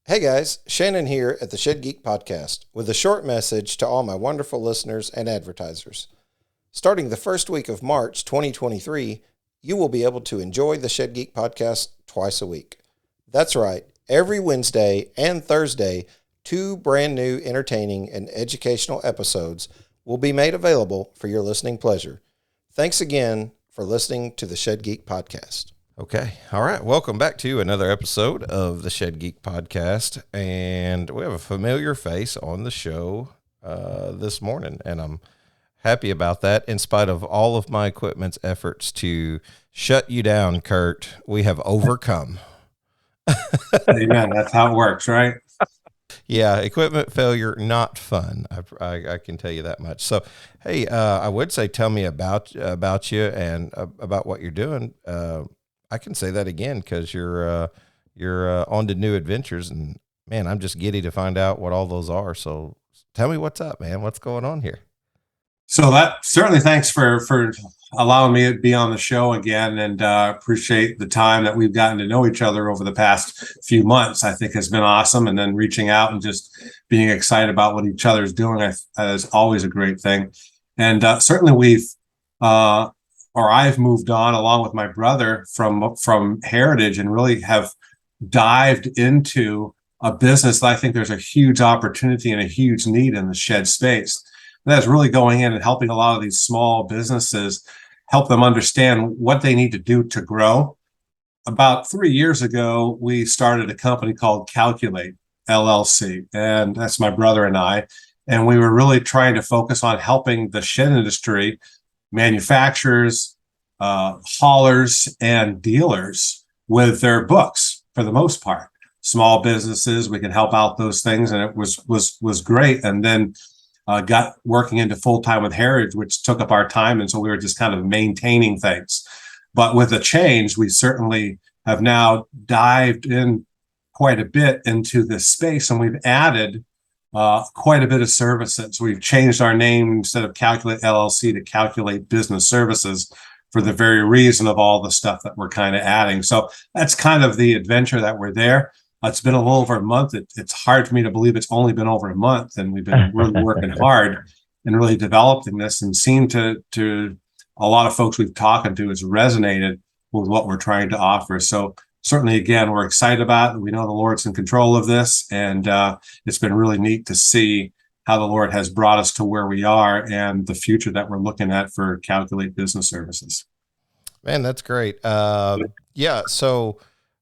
Hey guys, Shannon here at the Shed Geek Podcast with a short message to all my wonderful listeners and advertisers. Starting the first week of March 2023, you will be able to enjoy the Shed Geek Podcast twice a week. That's right, every Wednesday and Thursday, 2 brand new entertaining and educational episodes will be made available for your listening pleasure. Thanks again for listening to the Shed Geek Podcast. Okay. All right. Welcome back to another episode of the Shed Geek Podcast. And we have a familiar face on the show this morning, and I'm happy about that. In spite of all of my equipment's efforts to shut you down, Curt, we have overcome. Amen. That's how it works, right? Yeah, equipment failure, not fun. I can tell you that much. So, hey, I would say tell me about you and about what you're doing. I can say that again because you're on to new adventures, and man, I'm just giddy to find out what all those are. So tell me what's up, man. What's going on here? So that certainly thanks for allowing me to be on the show again, and appreciate the time that we've gotten to know each other over the past few months. I think has been awesome, and then reaching out and just being excited about what each other is doing is always a great thing. And certainly I've moved on along with my brother from Heritage and really have dived into a business that I think there's a huge opportunity and a huge need in the shed space. And that's really going in and helping a lot of these small businesses, help them understand what they need to do to grow. About 3 years ago, we started a company called Calculate LLC, and that's my brother and I. And we were really trying to focus on helping the shed industry, manufacturers, haulers, and dealers with their books for the most part. Small businesses, we can help out those things, and it was great. And then got working into full-time with Heritage, which took up our time, and so we were just kind of maintaining things. But with the change, we certainly have now dived in quite a bit into this space, and we've added quite a bit of services. We've changed our name instead of Calculate LLC to Calculate Business Services for the very reason of all the stuff that we're kind of adding. So that's kind of the adventure that we're there. It's been a little over a month. It's hard for me to believe it's only been over a month, and we've been really working hard and really developing this, and seem to a lot of folks we've talked to has resonated with what we're trying to offer. So certainly, again, we're excited about it. We know the Lord's in control of this, and it's been really neat to see how the Lord has brought us to where we are and the future that we're looking at for Calculate Business Services. Man, that's great. Yeah, so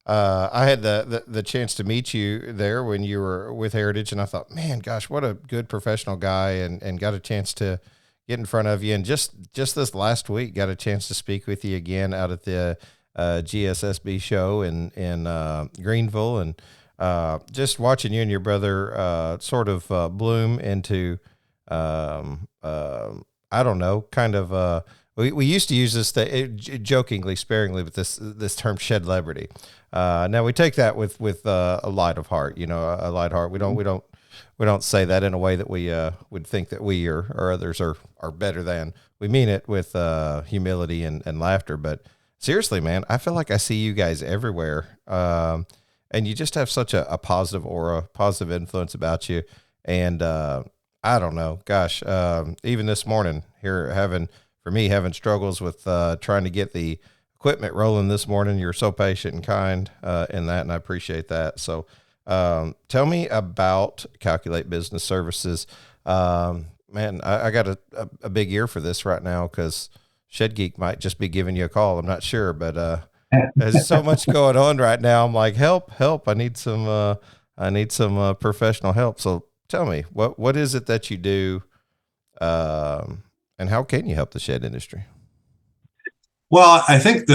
I had the chance to meet you there when you were with Heritage, and I thought, man, gosh, what a good professional guy, and got a chance to get in front of you. And just this last week, got a chance to speak with you again out at the GSSB show in Greenville, and just watching you and your brother sort of bloom into, I don't know, kind of, we used to use this jokingly, sparingly, with this term shed celebrity. Now we take that with a light of heart, a light heart. We don't say that in a way that we would think that we or others are better than. We mean it with humility and laughter. But seriously, man, I feel like I see you guys everywhere. And you just have such a positive aura, positive influence about you. And I don't know, gosh, even this morning here, having struggles with trying to get the equipment rolling this morning, you're so patient and kind in that, and I appreciate that. So tell me about Calculate Business Services. Man, I got a big ear for this right now, because Shed Geek might just be giving you a call. I'm not sure, but there's so much going on right now. I'm like, help! I need some professional help. So tell me, what is it that you do, and how can you help the shed industry? Well, I think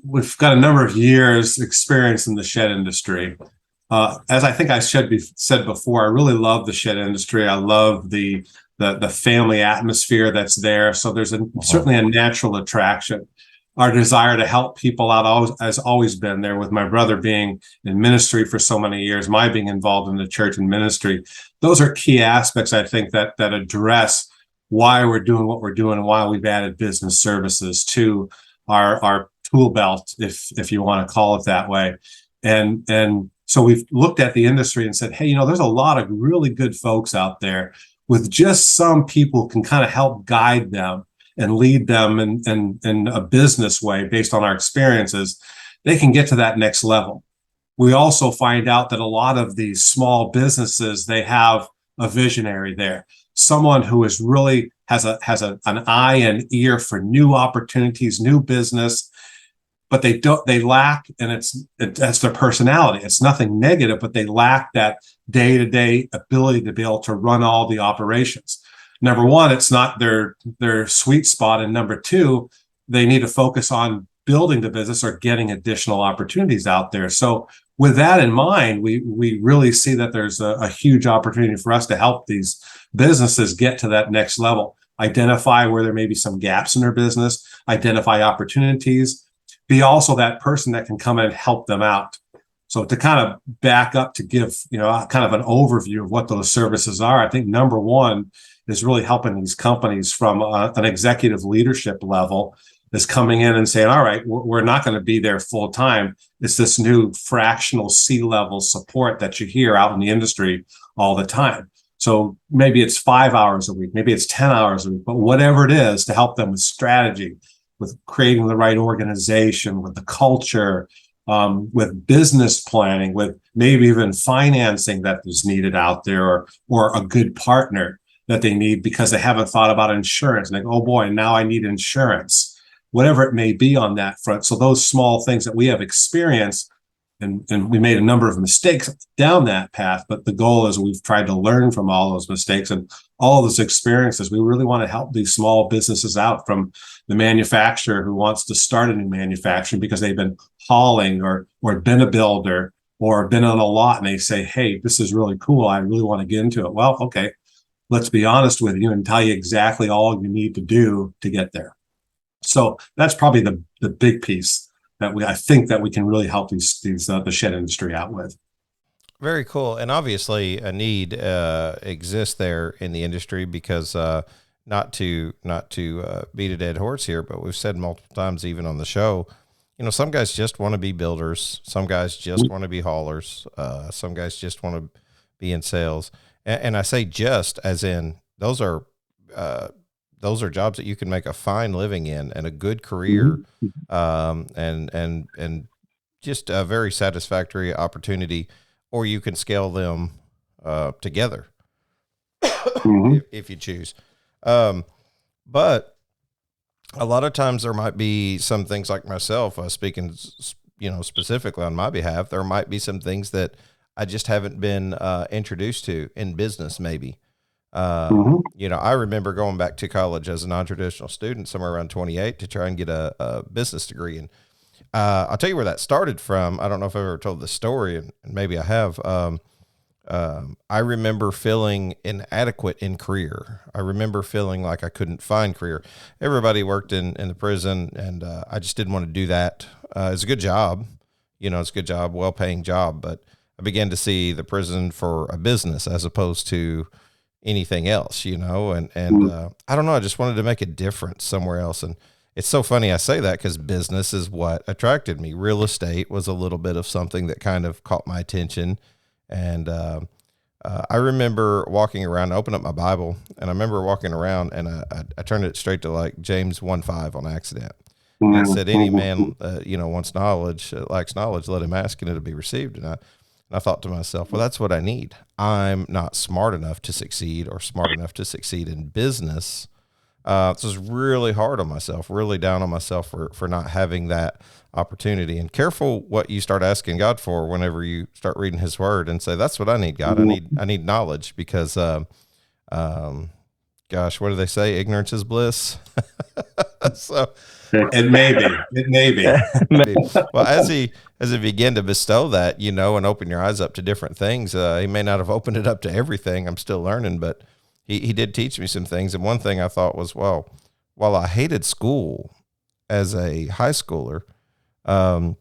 we've got a number of years experience in the shed industry. As I think I said before, I really love the shed industry. I love the family atmosphere that's there. So there's certainly a natural attraction. Our desire to help people out has always been there, with my brother being in ministry for so many years, my being involved in the church and ministry. Those are key aspects, I think, that address why we're doing what we're doing and why we've added business services to our tool belt, if you want to call it that way. And So we've looked at the industry and said, hey, there's a lot of really good folks out there with just some people who can kind of help guide them and lead them in a business way based on our experiences. They can get to that next level. We also find out that a lot of these small businesses, they have a visionary there, someone who is really has an eye and ear for new opportunities, new business, but they lack, and that's their personality. It's nothing negative, but they lack that day-to-day ability to be able to run all the operations. Number one, it's not their sweet spot, and number two, they need to focus on building the business or getting additional opportunities out there. So with that in mind, we really see that there's a huge opportunity for us to help these businesses get to that next level, identify where there may be some gaps in their business, identify opportunities, be also that person that can come in and help them out. So to kind of back up to give, kind of an overview of what those services are, I think number one is really helping these companies from an executive leadership level is coming in and saying, all right, we're not going to be there full time. It's this new fractional C-level support that you hear out in the industry all the time. So maybe it's 5 hours a week, maybe it's 10 hours a week, but whatever it is to help them with strategy, with creating the right organization, with the culture, with business planning, with maybe even financing that is needed out there, or a good partner that they need because they haven't thought about insurance. And they go, oh boy, now I need insurance, whatever it may be on that front. So those small things that we have experienced, and we made a number of mistakes down that path, but the goal is we've tried to learn from all those mistakes and all those experiences. We really want to help these small businesses out, from the manufacturer who wants to start a new manufacturing because they've been hauling or been a builder or been on a lot, and they say, hey, this is really cool, I really want to get into it. Well, okay, let's be honest with you and tell you exactly all you need to do to get there. So that's probably the big piece that I think that we can really help the shed industry out with. Very cool. And obviously a need exists there in the industry because not to beat a dead horse here, but we've said multiple times, even on the show, some guys just want to be builders. Some guys just want to be haulers. Some guys just want to be in sales. And I say just as in those are jobs that you can make a fine living in and a good career, and just a very satisfactory opportunity, or you can scale them together if you choose. But a lot of times there might be some things, like myself, speaking, specifically on my behalf, there might be some things that I just haven't been introduced to in business, maybe. I remember going back to college as a non-traditional student, somewhere around 28, to try and get a business degree. And I'll tell you where that started from. I don't know if I've ever told the story, and maybe I have. I remember feeling inadequate in career. I remember feeling like I couldn't find career. Everybody worked in the prison, and I just didn't want to do that. It's a good job. It's a good job, well-paying job, but I began to see the prison for a business as opposed to anything else, and I don't know, I just wanted to make a difference somewhere else. And it's so funny I say that because business is what attracted me. Real estate was a little bit of something that kind of caught my attention. And I remember walking around, I opened up my Bible, and I remember walking around, and I turned it straight to like James 1:5 on accident. And it said, any man, wants knowledge, lacks knowledge, let him ask, and it'll be received. And I thought to myself, well, that's what I need. I'm not smart enough to succeed, or smart enough to succeed in business. So I was really hard on myself, really down on myself for not having that opportunity. And careful what you start asking God for whenever you start reading his word and say, that's what I need, God. I need knowledge because, gosh, what do they say? Ignorance is bliss. So it may be. Well, as he began to bestow that, and open your eyes up to different things, he may not have opened it up to everything. I'm still learning, but he did teach me some things. And one thing I thought was, well, while I hated school as a high schooler, and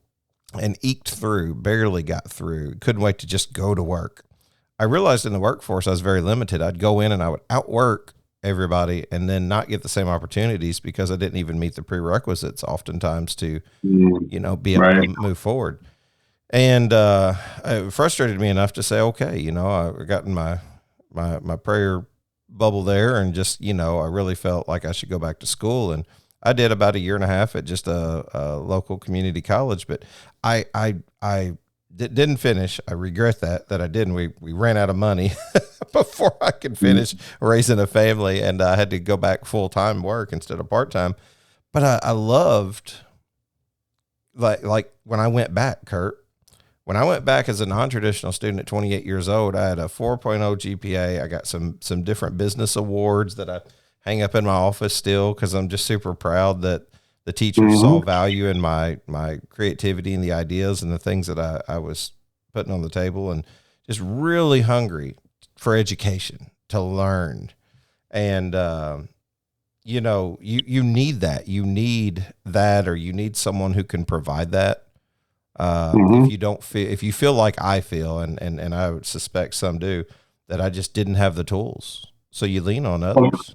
eked through, barely got through, couldn't wait to just go to work, I realized in the workforce I was very limited. I'd go in and I would outwork everybody and then not get the same opportunities because I didn't even meet the prerequisites oftentimes to, be able to move forward. And it frustrated me enough to say, okay, I got in my prayer bubble there, and just, I really felt like I should go back to school. And I did about a year and a half at just a local community college, but I didn't finish. I regret that I didn't. We ran out of money before I could finish raising a family, and I had to go back full-time work instead of part-time. But I loved, like when I went back, Curt, when I went back as a non-traditional student at 28 years old, I had a 4.0 GPA. I got some different business awards that I hang up in my office still, because I'm just super proud that the teachers saw value in my creativity and the ideas and the things that I was putting on the table, and just really hungry for education, to learn. And, you need that. You need that, or you need someone who can provide that. If you feel like I feel, and I would suspect some do, that I just didn't have the tools. So you lean on others.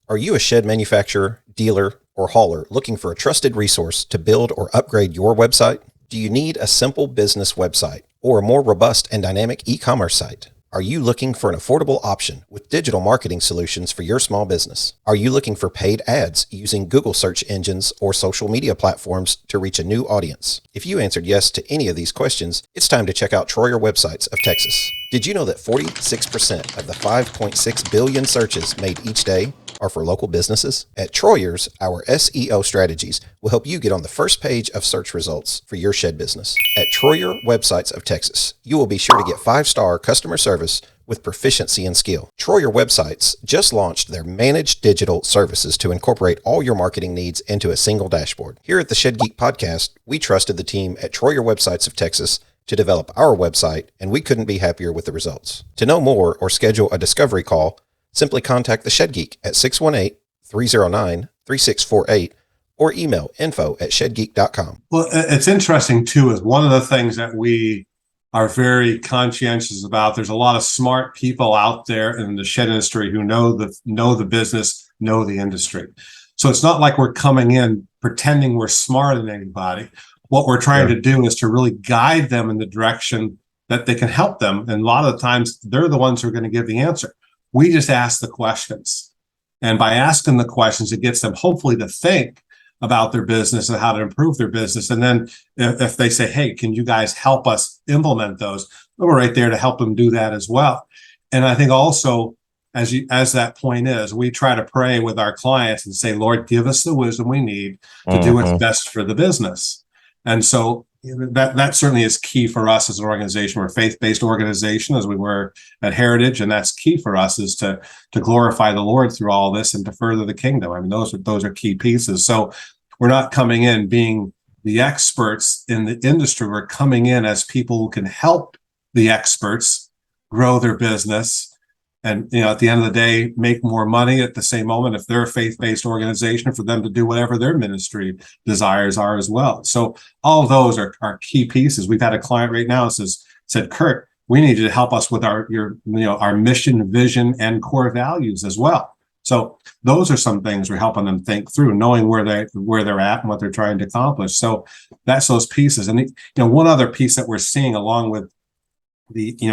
Are you a shed manufacturer, dealer, or hauler looking for a trusted resource to build or upgrade your website? Do you need a simple business website or a more robust and dynamic e-commerce site? Are you looking for an affordable option with digital marketing solutions for your small business? Are you looking for paid ads using Google search engines or social media platforms to reach a new audience? If you answered yes to any of these questions, it's time to check out Troyer Websites of Texas. Did you know that 46% of the 5.6 billion searches made each day are for local businesses? At Troyer's, our SEO strategies will help you get on the first page of search results for your shed business. At Troyer Websites of Texas, you will be sure to get 5-star customer service with proficiency and skill. Troyer Websites just launched their managed digital services to incorporate all your marketing needs into a single dashboard. Here at the Shed Geek Podcast, we trusted the team at Troyer Websites of Texas to develop our website, and we couldn't be happier with the results. To know more or schedule a discovery call, simply contact the Shed Geek at 618-309-3648 or email info@shedgeek.com. Well, it's interesting too, is one of the things that we are very conscientious about. There's a lot of smart people out there in the shed industry who know the business, know the industry. So it's not like we're coming in pretending we're smarter than anybody. What we're trying to do is to really guide them in the direction that they can help them. And a lot of the times they're the ones who are going to give the answer. We just ask the questions. And by asking the questions, it gets them hopefully to think about their business and how to improve their business. And then if they say, hey, can you guys help us implement those? We're right there to help them do that as well. And I think also, as that point is, we try to pray with our clients and say, Lord, give us the wisdom we need to do what's best for the business. And so that certainly is key for us as an organization. We're a faith-based organization, as we were at Heritage, and that's key for us, is to glorify the Lord through all this and to further the kingdom. I mean, those are key pieces. So we're not coming in being the experts in the industry. We're coming in as people who can help the experts grow their business. And, at the end of the day, make more money at the same moment if they're a faith-based organization, for them to do whatever their ministry desires are as well. So all of those are key pieces. We've had a client right now said, Curt, we need you to help us with our mission, vision, and core values as well. So those are some things we're helping them think through, knowing where they're at and what they're trying to accomplish. So that's those pieces. And one other piece that we're seeing along with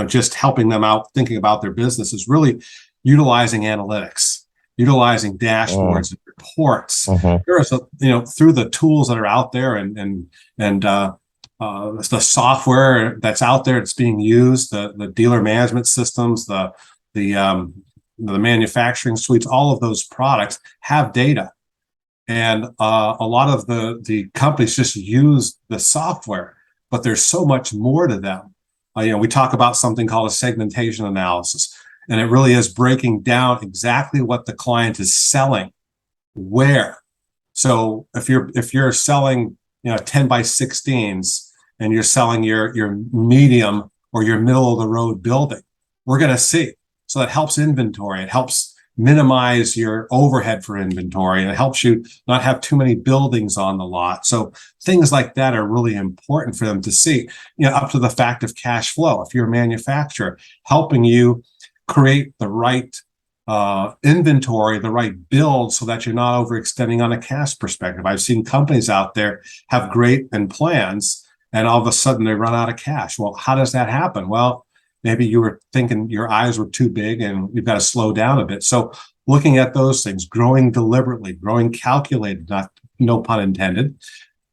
just helping them out, thinking about their business, is really utilizing analytics, utilizing dashboards and reports. There is through the tools that are out there and the software that's out there that's being used, the dealer management systems, the manufacturing suites, all of those products have data. And a lot of the companies just use the software, but there's so much more to them. We talk about something called a segmentation analysis, and it really is breaking down exactly what the client is selling, where. So if you're selling 10 by 16s and you're selling your medium or your middle of the road building, we're going to see. So that helps inventory. It helps minimize your overhead for inventory, and it helps you not have too many buildings on the lot. So things like that are really important for them to see, up to the fact of cash flow. If you're a manufacturer, helping you create the right inventory, the right build, so that you're not overextending on a cash perspective. I've seen companies out there have great plans, and all of a sudden they run out of cash. Well, how does that happen? Well, maybe you were thinking your eyes were too big and you've got to slow down a bit. So looking at those things, growing deliberately, growing calculated, not no pun intended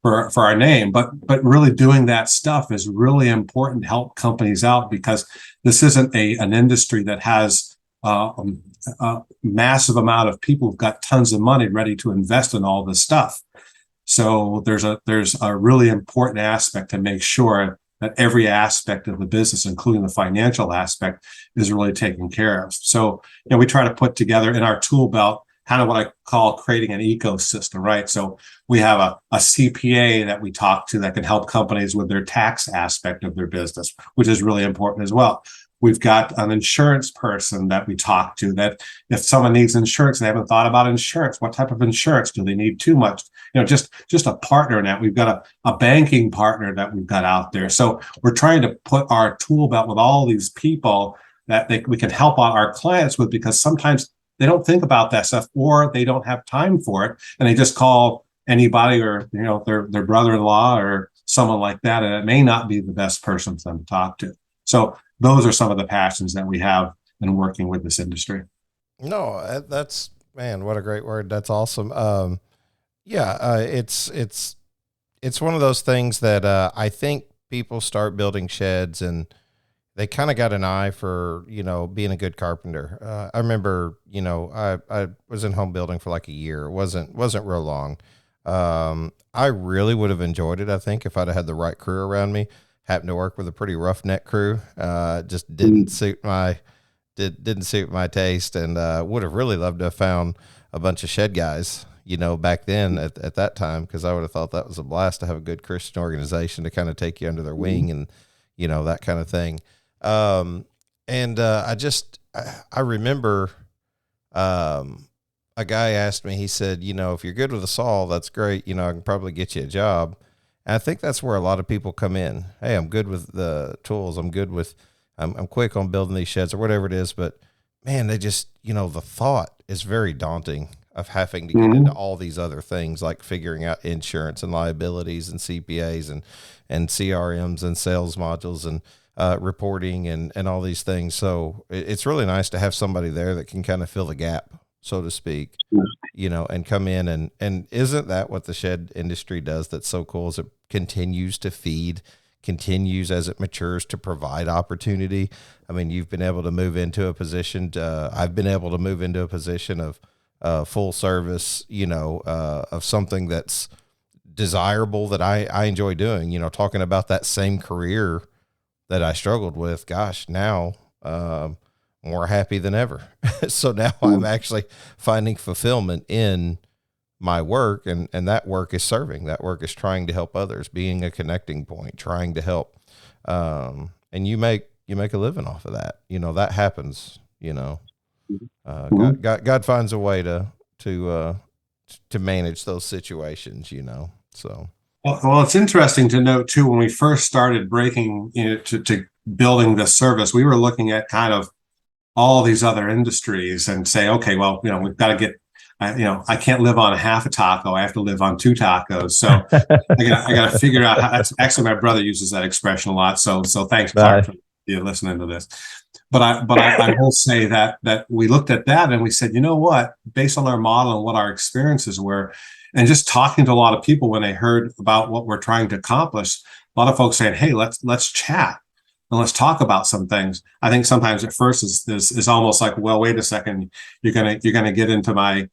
for our name, but really doing that stuff is really important to help companies out, because this isn't an industry that has a massive amount of people who've got tons of money ready to invest in all this stuff. So there's a really important aspect to make sure that every aspect of the business, including the financial aspect, is really taken care of. So, we try to put together in our tool belt kind of what I call creating an ecosystem, right? So we have a CPA that we talk to that can help companies with their tax aspect of their business, which is really important as well. We've got an insurance person that we talk to, that if someone needs insurance and they haven't thought about insurance, what type of insurance do they need? Too much, just a partner in that. We've got a banking partner that we've got out there. So we're trying to put our tool belt with all these people that we can help out our clients with, because sometimes they don't think about that stuff, or they don't have time for it, and they just call anybody, or their brother-in-law or someone like that, and it may not be the best person for them to talk to. So those are some of the passions that we have in working with this industry. No, that's, man, what a great word. That's awesome. It's one of those things that I think people start building sheds and they kind of got an eye for, being a good carpenter. I remember, I was in home building for like a year. It wasn't real long. I really would have enjoyed it, I think, if I'd have had the right crew around me. Happened to work with a pretty roughneck crew. Just didn't suit my taste, and would have really loved to have found a bunch of shed guys, back then at that time, because I would have thought that was a blast to have a good Christian organization to kind of take you under their wing and, that kind of thing. I remember a guy asked me, he said, if you're good with a saw, that's great. I can probably get you a job. And I think that's where a lot of people come in. Hey, I'm good with the tools. I'm quick on building these sheds or whatever it is. But man, they just, the thought is very daunting of having to get into all these other things, like figuring out insurance and liabilities and CPAs and CRMs and sales modules and reporting and all these things. So it's really nice to have somebody there that can kind of fill the gap, so to speak, and come in and isn't that what the shed industry does that's so cool, is it continues to continues as it matures to provide opportunity. I mean, you've been able to move into a position, I've been able to move into a position of full service, of something that's desirable that I enjoy doing, talking about that same career that I struggled with. Gosh, now, more happy than ever. So now I'm actually finding fulfillment in my work, and that work is serving. That work is trying to help others, being a connecting point, trying to help. And you make a living off of that. That happens, God finds a way to manage those situations, so. Well, it's interesting to note too, when we first started breaking, to building this service, we were looking at kind of all these other industries and say, okay, well, we've got to get, I can't live on half a taco. I have to live on 2 tacos. So I got to figure out how. That's actually, my brother uses that expression a lot. So thanks, Clark, for you listening to this. But I will say that we looked at that and we said, you know what, based on our model and what our experiences were, and just talking to a lot of people when they heard about what we're trying to accomplish, a lot of folks saying, hey, let's chat and let's talk about some things. I think sometimes at first is almost like, well, wait a second, you're gonna get into my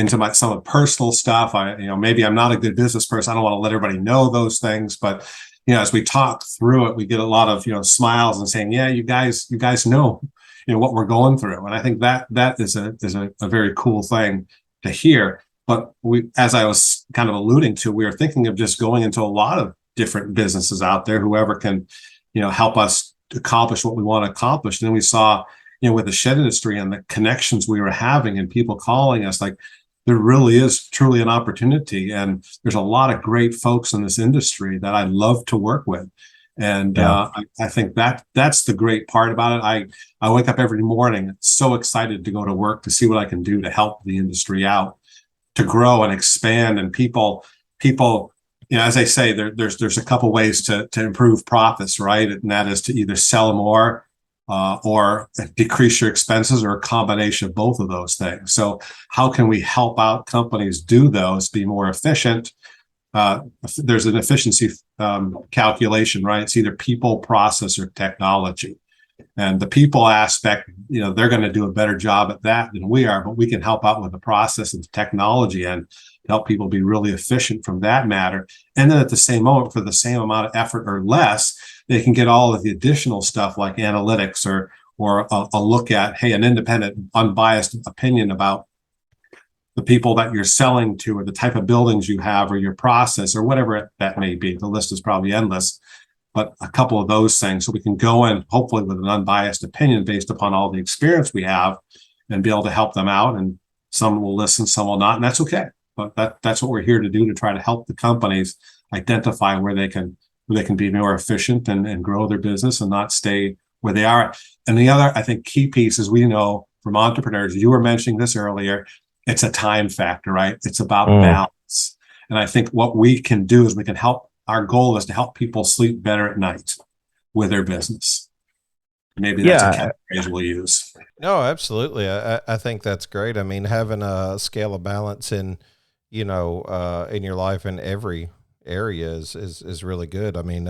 some of the personal stuff. Maybe I'm not a good business person. I don't want to let everybody know those things, but as we talk through it, we get a lot of smiles and saying, yeah, you guys know what we're going through, and I think that is a very cool thing to hear. But as I was kind of alluding to, we are thinking of just going into a lot of different businesses out there, whoever can, help us accomplish what we want to accomplish. And then we saw, with the shed industry and the connections we were having and people calling us, like, there really is truly an opportunity. And there's a lot of great folks in this industry that I love to work with. And I think that's the great part about it. I wake up every morning so excited to go to work to see what I can do to help the industry out, to grow and expand, and people as I say, there's a couple ways to improve profits, right? And that is to either sell more or decrease your expenses, or a combination of both of those things. So how can we help out companies do those, be more efficient? There's an efficiency calculation, right? It's either people, process, or technology. And the people aspect, they're going to do a better job at that than we are, but we can help out with the process and the technology and help people be really efficient from that matter. And then at the same moment, for the same amount of effort or less, they can get all of the additional stuff like analytics or a look at, hey, an independent, unbiased opinion about the people that you're selling to, or the type of buildings you have, or your process, or whatever that may be. The list is probably endless, but a couple of those things, so we can go in hopefully with an unbiased opinion based upon all the experience we have, and be able to help them out. And some will listen, some will not, and that's okay. But that's what we're here to do, to try to help the companies identify where they can be more efficient and grow their business and not stay where they are. And the other, I think, key piece is, we know from entrepreneurs, you were mentioning this earlier, it's a time factor, right? It's about balance. And I think what we can do is we can help. Our goal is to help people sleep better at night with their business. Maybe that's a catchphrase we'll use. No, absolutely. I think that's great. I mean, having a scale of balance in your life in every area is really good. I mean,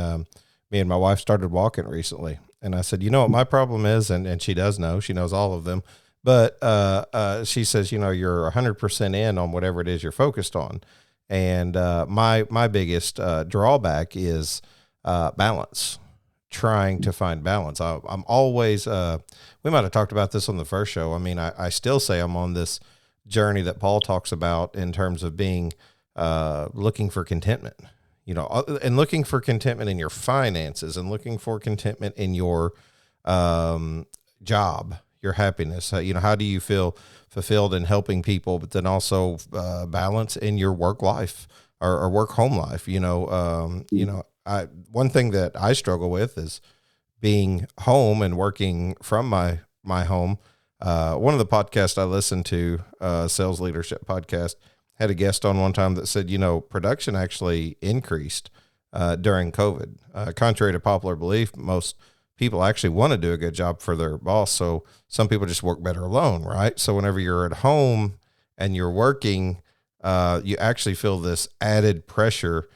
me and my wife started walking recently, and I said, what my problem is, and she does know, she knows all of them, but she says, you're 100% in on whatever it is you're focused on. And my biggest drawback is balance, trying to find balance. I'm always, we might have talked about this on the first show. I mean, I still say I'm on this journey that Paul talks about in terms of being looking for contentment, and looking for contentment in your finances, and looking for contentment in your job, your happiness. How do you feel fulfilled in helping people, but then also balance in your work life or work home life? One thing that I struggle with is being home and working from my home. One of the podcasts I listened to, Sales Leadership Podcast, had a guest on one time that said, production actually increased during COVID. Contrary to popular belief, most people actually want to do a good job for their boss. So some people just work better alone, right? So whenever you're at home and you're working, you actually feel this added pressure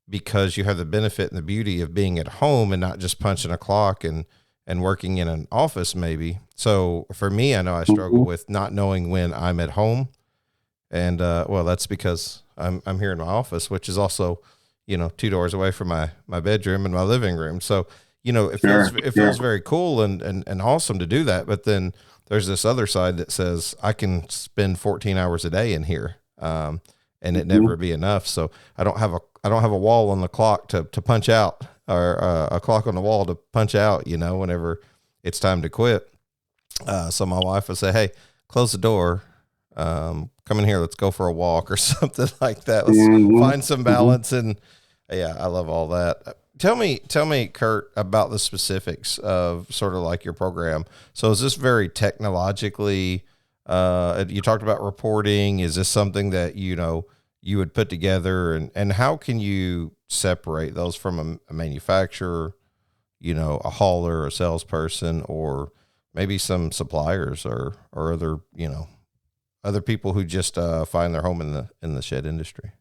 because you have the benefit and the beauty of being at home and not just punching a clock and working in an office maybe. So for me, I know I struggle with not knowing when I'm at home. And, that's because I'm here in my office, which is also, 2 doors away from my bedroom and my living room. So, it feels very cool and awesome to do that. But then there's this other side that says I can spend 14 hours a day in here, and it never be enough. So I don't have a wall on the clock to punch out, or a clock on the wall to punch out, whenever it's time to quit. So my wife would say, hey, close the door, come in here, let's go for a walk or something like that. Let's find some balance. And yeah, I love all that. Tell me, Curt, about the specifics of sort of like your program. So is this very technologically, you talked about reporting. Is this something that, you would put together, and how can you separate those from a manufacturer, a hauler, a salesperson, or maybe some suppliers or other, other people who just find their home in the shed industry?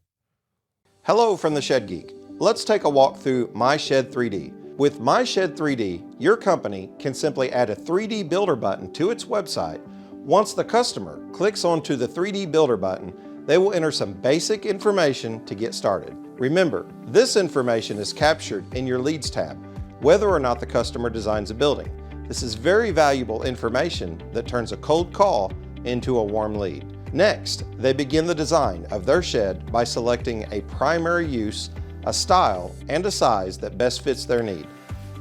Hello from the Shed Geek. Let's take a walk through My Shed 3D. With My Shed 3D, your company can simply add a 3D builder button to its website. Once the customer clicks onto the 3D builder button, they will enter some basic information to get started. Remember, this information is captured in your Leads tab, whether or not the customer designs a building. This is very valuable information that turns a cold call into a warm lead. Next, they begin the design of their shed by selecting a primary use, a style, and a size that best fits their need.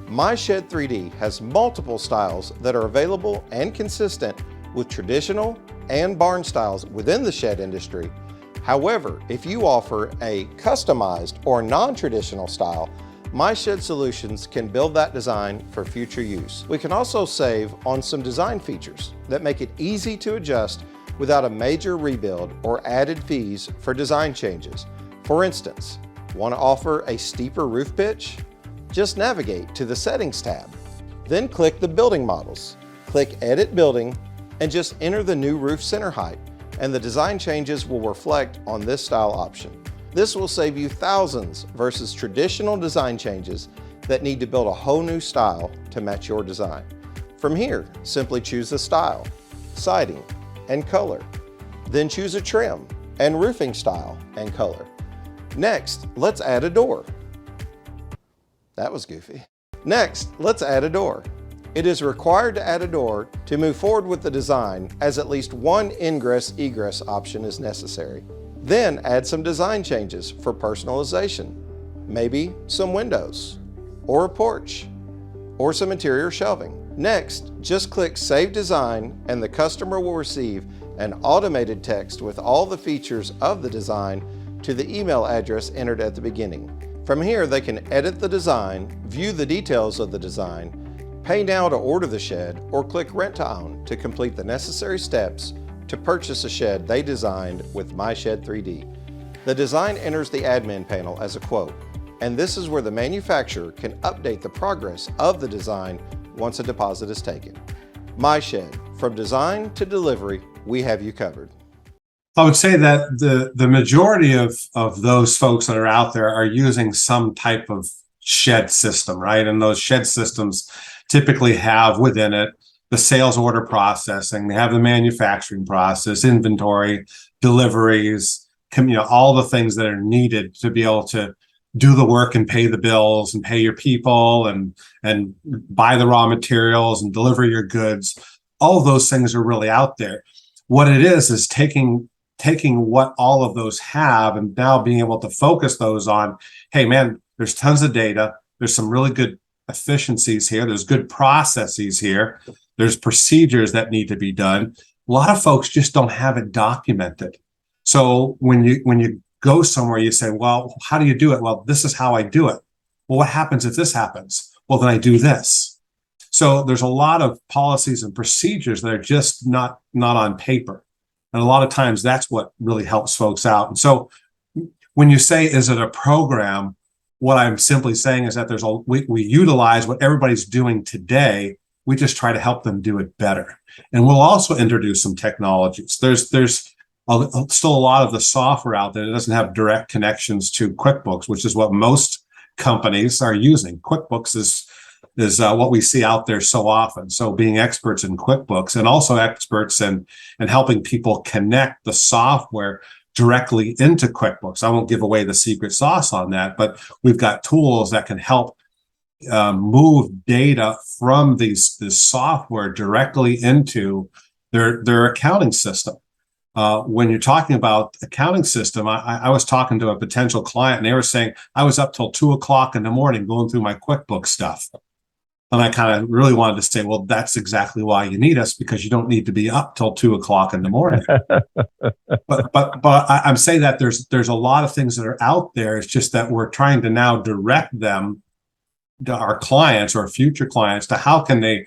My Shed 3D has multiple styles that are available and consistent with traditional and barn styles within the shed industry. However, if you offer a customized or non-traditional style, My Shed Solutions can build that design for future use. We can also save on some design features that make it easy to adjust without a major rebuild or added fees for design changes. For instance, Want to offer a steeper roof pitch? Just navigate to the Settings tab. Then click the Building Models. Click Edit Building and just enter the new roof center height, and the design changes will reflect on this style option. This will save you thousands versus traditional design changes that need to build a whole new style to match your design. From here, simply choose the style, siding, and color. Then choose a trim and roofing style and color. Next, let's add a door. That was goofy. Next, let's add a door. It is required to add a door to move forward with the design, as at least one ingress-egress option is necessary. Then add some design changes for personalization. Maybe some windows, or a porch, or some interior shelving. Next, just click Save Design and the customer will receive an automated text with all the features of the design to the email address entered at the beginning. From here, they can edit the design, view the details of the design, pay now to order the shed, or click Rent to Own to complete the necessary steps to purchase a shed they designed with My Shed 3D. The design enters the admin panel as a quote, and this is where the manufacturer can update the progress of the design once a deposit is taken. My Shed, from design to delivery, we have you covered. I would say that the majority of those folks that are out there are using some type of shed system, right? And those shed systems typically have within it the sales order processing, they have the manufacturing process, inventory, deliveries, all the things that are needed to be able to do the work and pay the bills and pay your people and buy the raw materials and deliver your goods. All of those things are really out there. What it is taking what all of those have and now being able to focus those on, hey man, there's tons of data. There's some really good efficiencies here. There's good processes here. There's procedures that need to be done. A lot of folks just don't have it documented. So when you go somewhere, you say, well, how do you do it? Well, this is how I do it. Well, what happens if this happens? Well, then I do this. So there's a lot of policies and procedures that are just not on paper. And a lot of times that's what really helps folks out. And so when you say, is it a program? What I'm simply saying is that we utilize what everybody's doing today. We just try to help them do it better. And we'll also introduce some technologies. There's still a lot of the software out there that doesn't have direct connections to QuickBooks, which is what most companies are using. QuickBooks is what we see out there so often. So being experts in QuickBooks and also experts in helping people connect the software directly into QuickBooks. I won't give away the secret sauce on that, but we've got tools that can help move data from this software directly into their accounting system. When you're talking about accounting system, I was talking to a potential client and they were saying, I was up till 2:00 in the morning going through my QuickBooks stuff. And I kind of really wanted to say, well, that's exactly why you need us, because you don't need to be up till 2:00 in the morning. but I'm saying that there's a lot of things that are out there. It's just that we're trying to now direct them to our clients or future clients to how can they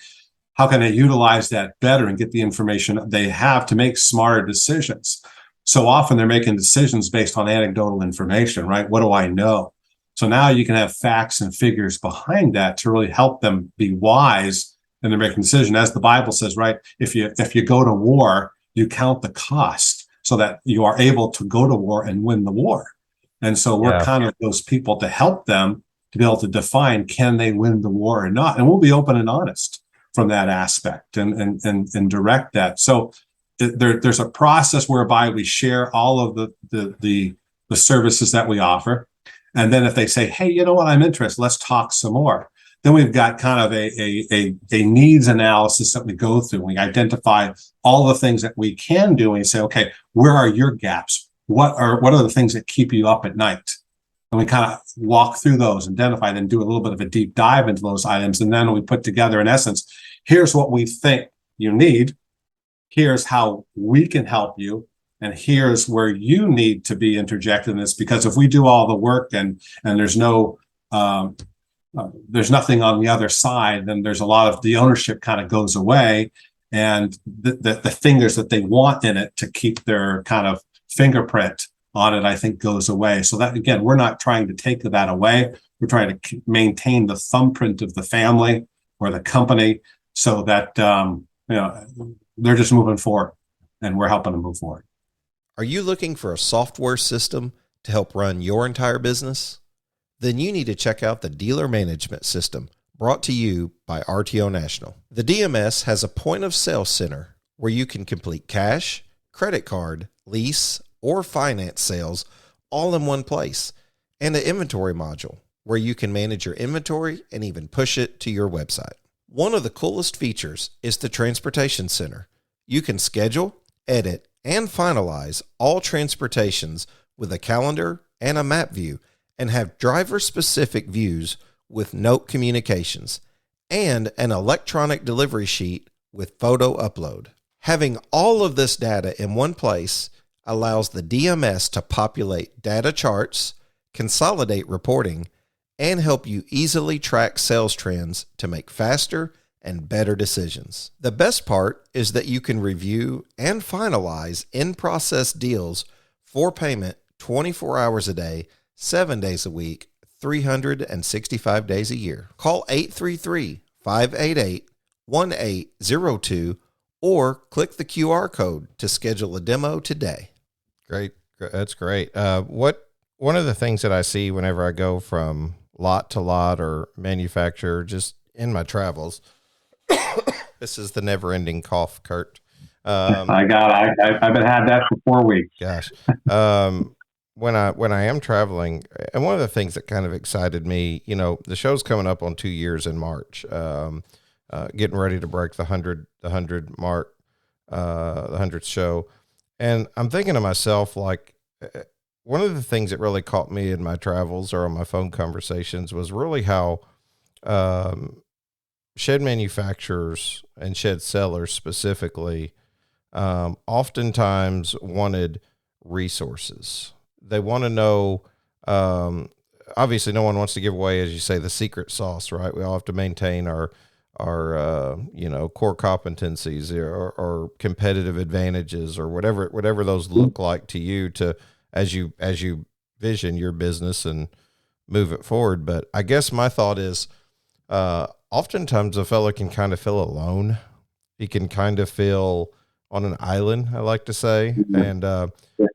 utilize that better and get the information they have to make smarter decisions. So often they're making decisions based on anecdotal information, right? What do I know? So now you can have facts and figures behind that to really help them be wise in their making decision. As the Bible says, right? If you go to war, you count the cost so that you are able to go to war and win the war. And so we're kind of those people to help them to be able to define, can they win the war or not? And we'll be open and honest from that aspect and direct that. So there's a process whereby we share all of the services that we offer. And then if they say, hey, you know what, I'm interested, let's talk some more. Then we've got kind of a needs analysis that we go through. We identify all the things that we can do and we say, okay, where are your gaps? What are the things that keep you up at night? And we kind of walk through those, identify them, do a little bit of a deep dive into those items. And then we put together, in essence, here's what we think you need. Here's how we can help you. And here's where you need to be interjected in this, because if we do all the work and there's no, there's nothing on the other side, then there's a lot of the ownership kind of goes away, and the fingers that they want in it to keep their kind of fingerprint on it, I think, goes away. So that, again, we're not trying to take that away. We're trying to maintain the thumbprint of the family or the company so that, they're just moving forward and we're helping them move forward. Are you looking for a software system to help run your entire business? Then you need to check out the Dealer Management System, brought to you by RTO National. The DMS has a point of sale center where you can complete cash, credit card, lease, or finance sales all in one place, and an inventory module where you can manage your inventory and even push it to your website. One of the coolest features is the Transportation Center. You can schedule, edit, and finalize all transportations with a calendar and a map view, and have driver-specific views with note communications, and an electronic delivery sheet with photo upload. Having all of this data in one place allows the DMS to populate data charts, consolidate reporting, and help you easily track sales trends to make faster and better decisions. The best part is that you can review and finalize in-process deals for payment 24 hours a day, 7 days a week, 365 days a year. Call 833-588-1802 or click the QR code to schedule a demo today. Great. That's great. One of the things that I see whenever I go from lot to lot or manufacturer, just in my travels, this is the never ending cough, Curt. I've been had that for 4 weeks. Gosh. When I am traveling, and one of the things that kind of excited me, the show's coming up on 2 years in March, getting ready to break the 100 mark, the 100th show. And I'm thinking to myself, like, one of the things that really caught me in my travels or on my phone conversations was really how shed manufacturers and shed sellers specifically oftentimes wanted resources. They want to know, obviously no one wants to give away, as you say, the secret sauce, right? We all have to maintain our core competencies or competitive advantages or whatever those look like to you, to as you vision your business and move it forward. But I guess my thought is, oftentimes a fellow can kind of feel alone. He can kind of feel on an island, I like to say, and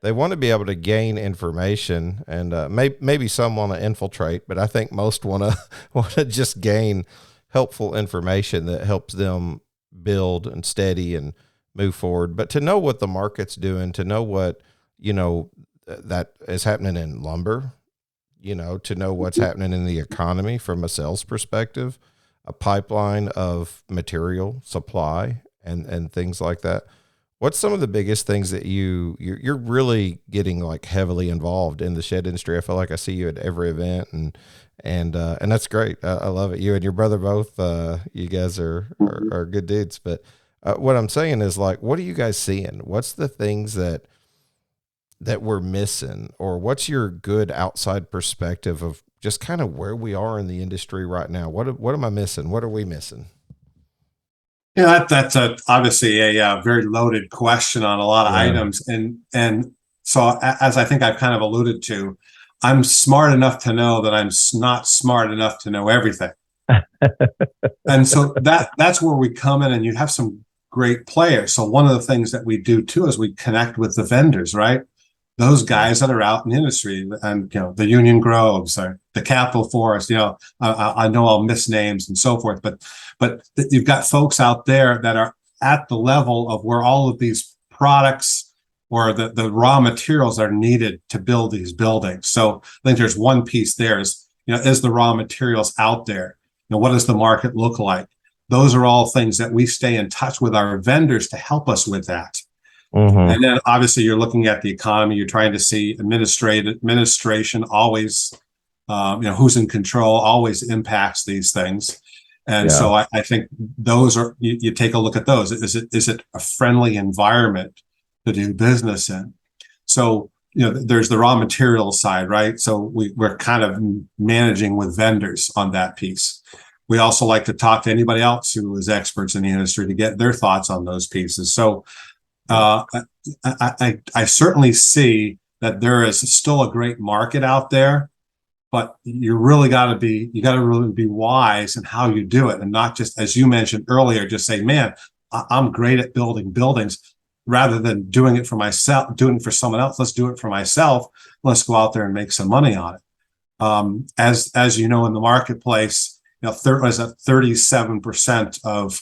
they want to be able to gain information, and maybe some want to infiltrate, but I think most want to just gain helpful information that helps them build and steady and move forward. But to know what the market's doing, to know what that is happening in lumber, to know what's happening in the economy from a sales perspective, a pipeline of material supply and things like that. What's some of the biggest things that you're really getting like heavily involved in the shed industry? I feel like I see you at every event, and that's great. I love it. You and your brother both, you guys are good dudes. But what I'm saying is, like, what are you guys seeing? What's the things that we're missing, or what's your good outside perspective of just kind of where we are in the industry right now? What am I missing? What are we missing? Yeah, that's obviously a very loaded question on a lot of items. And so, as I think I've kind of alluded to, I'm smart enough to know that I'm not smart enough to know everything. And so that's where we come in, and you have some great players. So one of the things that we do too is we connect with the vendors, right? Those guys that are out in the industry, and the Union Groves or the Capital Forest, I know I'll miss names and so forth, but you've got folks out there that are at the level of where all of these products or the raw materials are needed to build these buildings. So I think there's one piece there is the raw materials out there? What does the market look like? Those are all things that we stay in touch with our vendors to help us with that. Mm-hmm. And then obviously you're looking at the economy. You're trying to see administration always, who's in control always impacts these things. And so I think those are, you take a look at those. Is it a friendly environment to do business in? So, there's the raw material side, right? So we're kind of managing with vendors on that piece. We also like to talk to anybody else who is experts in the industry to get their thoughts on those pieces. So I certainly see that there is still a great market out there, but you really got to really be wise in how you do it, and not just, as you mentioned earlier, just say, man, I'm great at building buildings, rather than doing it for myself, doing it for someone else. Let's do it for myself. Let's go out there and make some money on it. As you know, in the marketplace, 37% of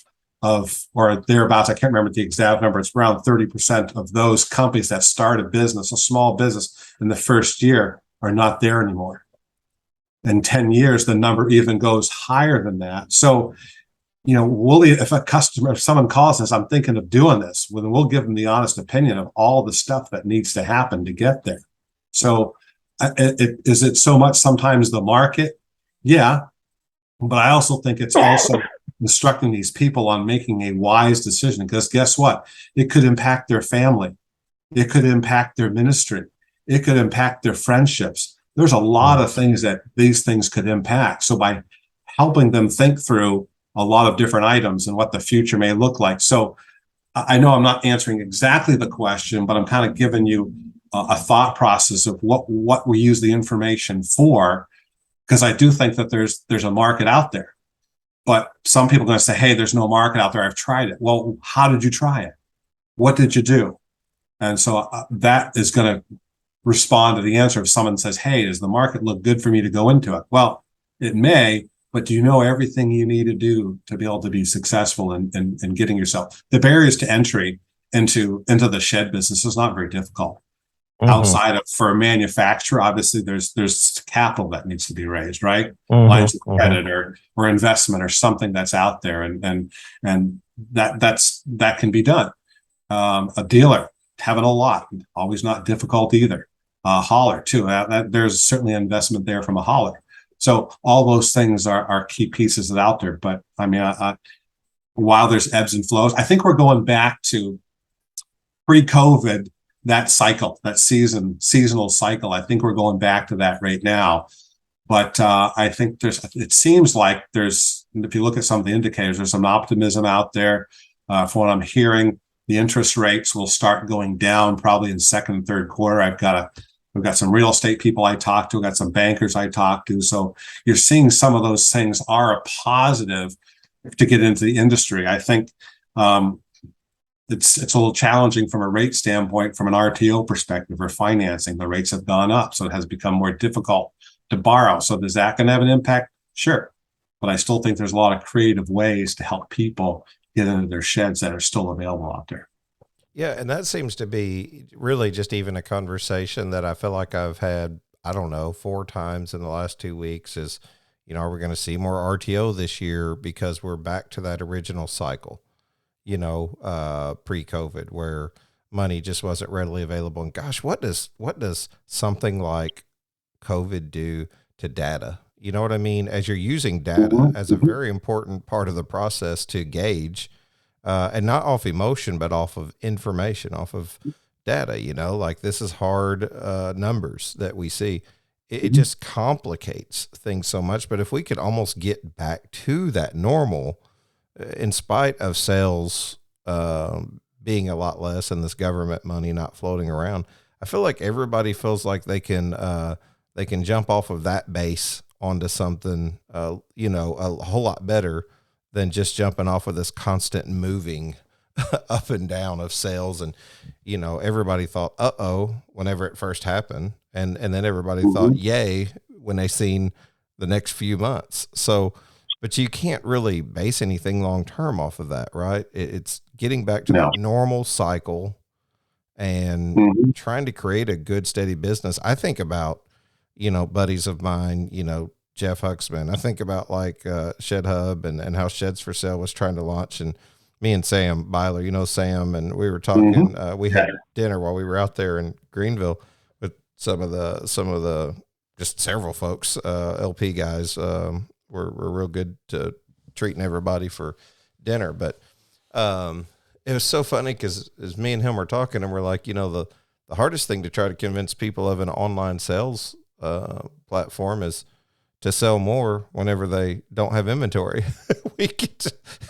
or thereabouts, I can't remember the exact number, it's around 30% of those companies that start a business, a small business, in the first year are not there anymore. In 10 years, the number even goes higher than that. So, if someone calls us, I'm thinking of doing this, well, then we'll give them the honest opinion of all the stuff that needs to happen to get there. So is it so much sometimes the market? Yeah. But I also think it's also instructing these people on making a wise decision, because guess what? It could impact their family. It could impact their ministry. It could impact their friendships. There's a lot of things that these things could impact. So by helping them think through a lot of different items and what the future may look like. So I know I'm not answering exactly the question, but I'm kind of giving you a thought process of what we use the information for, because I do think that there's a market out there. But some people are going to say, hey, there's no market out there. I've tried it. Well, how did you try it? What did you do? And so that is going to respond to the answer. If someone says, hey, does the market look good for me to go into it? Well, it may, but do you know everything you need to do to be able to be successful in getting yourself? The barriers to entry into the shed business is not very difficult. Mm-hmm. Outside of, for a manufacturer, obviously there's capital that needs to be raised, right? Mm-hmm. Lines of credit or investment or something that's out there, and that can be done. A dealer having a lot, always not difficult either. Hauler too. There's certainly an investment there from a hauler. So all those things are key pieces that are out there. But I mean, while there's ebbs and flows, I think we're going back to pre-COVID, that cycle, that seasonal cycle. I think we're going back to that right now. But I think it seems like there's, if you look at some of the indicators, there's some optimism out there. From what I'm hearing, the interest rates will start going down probably in second and third quarter. We've got some real estate people I talk to, got some bankers I talk to. So you're seeing some of those things are a positive to get into the industry. I think it's a little challenging from a rate standpoint, from an RTO perspective or financing. The rates have gone up, so it has become more difficult to borrow. So is that going to have an impact? Sure. But I still think there's a lot of creative ways to help people get into their sheds that are still available out there. Yeah, and that seems to be really just even a conversation that I feel like I've had, 4 times in the last 2 weeks is, are we going to see more RTO this year because we're back to that original cycle, pre-COVID, where money just wasn't readily available. And gosh, what does something like COVID do to data? You know what I mean? As you're using data as a very important part of the process to gauge, and not off emotion, but off of information, off of data, like this is hard numbers that we see. It just complicates things so much. But if we could almost get back to that normal, in spite of sales being a lot less and this government money not floating around, I feel like everybody feels like they can jump off of that base onto something, a whole lot better than just jumping off of this constant moving up and down of sales. And, everybody thought, whenever it first happened. And then everybody thought, yay, when they seen the next few months. So, but you can't really base anything long-term off of that, right? It's getting back to that normal cycle and trying to create a good, steady business. I think about, buddies of mine, Jeff Huxman. I think about like Shed Hub and how Sheds for Sale was trying to launch, and me and Sam Byler, Sam, and we were talking. We had dinner while we were out there in Greenville with some of the just several folks, LP guys. Were real good to treating everybody for dinner, but it was so funny because as me and him were talking, and we're like, the hardest thing to try to convince people of an online sales platform is to sell more whenever they don't have inventory.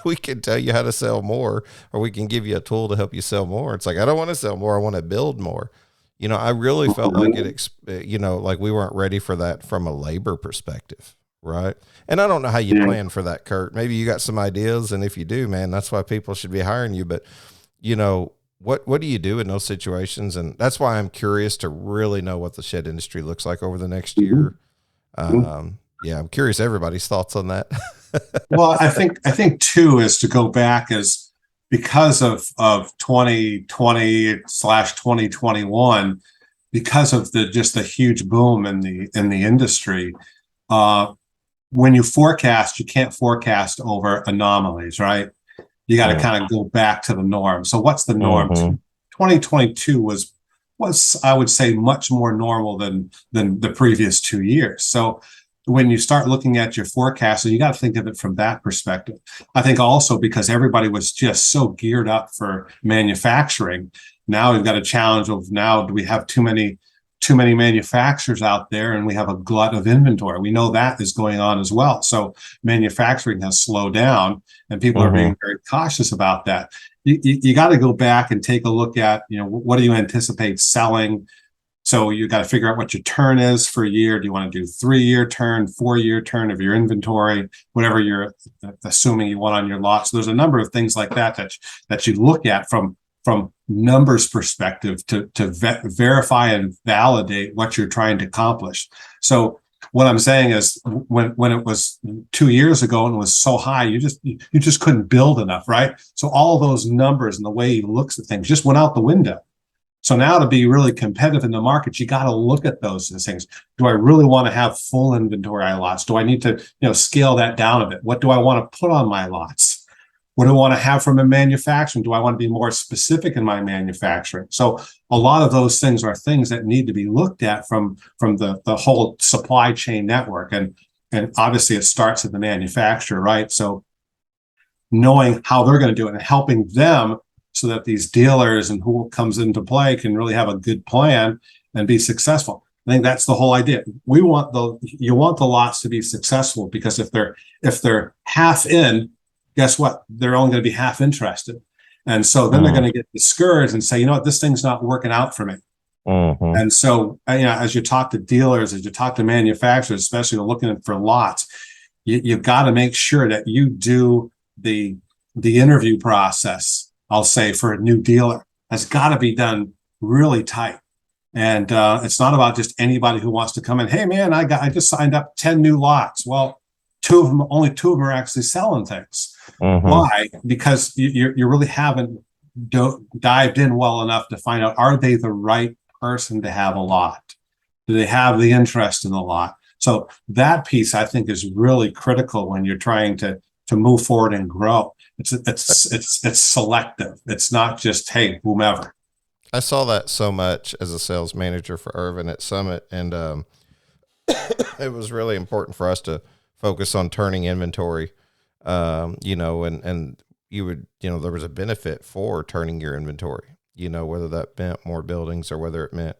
we can tell you how to sell more, or we can give you a tool to help you sell more. It's like, I don't want to sell more. I want to build more. I really felt like like we weren't ready for that from a labor perspective. Right. And I don't know how you plan for that, Curt. Maybe you got some ideas. And if you do, man, that's why people should be hiring you. But, what do you do in those situations? And that's why I'm curious to really know what the shed industry looks like over the next year. I'm curious everybody's thoughts on that. Well, I think too is to go back is because of 2020/2021, because of the huge boom in the industry. When you forecast, you can't forecast over anomalies, right? You got to kind of go back to the norm. So what's the norm? 2022 was I would say much more normal than the previous 2 years. So when you start looking at your forecast, you got to think of it from that perspective. I think also because everybody was just so geared up for manufacturing. Now we've got a challenge of do we have too many manufacturers out there, and we have a glut of inventory. We know that is going on as well. So manufacturing has slowed down, and people are being very cautious about that. You got to go back and take a look at, what do you anticipate selling? So you got to figure out what your turn is for a year. Do you want to do 3-year turn, 4-year turn of your inventory, whatever you're assuming you want on your lot? So there's a number of things like that you look at from numbers perspective to verify and validate what you're trying to accomplish. So what I'm saying is when it was 2 years ago and it was so high, you just couldn't build enough, right? So all those numbers and the way he looks at things just went out the window. So now to be really competitive in the market, you got to look at those things. Do I really want to have full inventory lots? Do I need to, scale that down a bit? What do I want to put on my lots? What do I want to have from a manufacturing? Do I want to be more specific in my manufacturing? So a lot of those things are things that need to be looked at from the whole supply chain network. And obviously it starts at the manufacturer, right? So knowing how they're going to do it and helping them so that these dealers and who comes into play can really have a good plan and be successful. I think that's the whole idea. You want the lots to be successful, because if they're half in, guess what? They're only going to be half interested. And so then they're going to get discouraged and say, this thing's not working out for me. And so, as you talk to dealers, as you talk to manufacturers, especially looking for lots, you've got to make sure that you do the interview process, I'll say, for a new dealer has got to be done really tight. And it's not about just anybody who wants to come in. Hey, man, I just signed up 10 new lots. Well, only two of them are actually selling things. Why? Because you really haven't dived in well enough to find out, are they the right person to have a lot? Do they have the interest in the lot? So that piece, I think, is really critical when you're trying to move forward and grow. It's selective. It's not just, hey, whomever. I saw that so much as a sales manager for Irvin at Summit, and it was really important for us to focus on turning inventory. And you would, there was a benefit for turning your inventory, whether that meant more buildings or whether it meant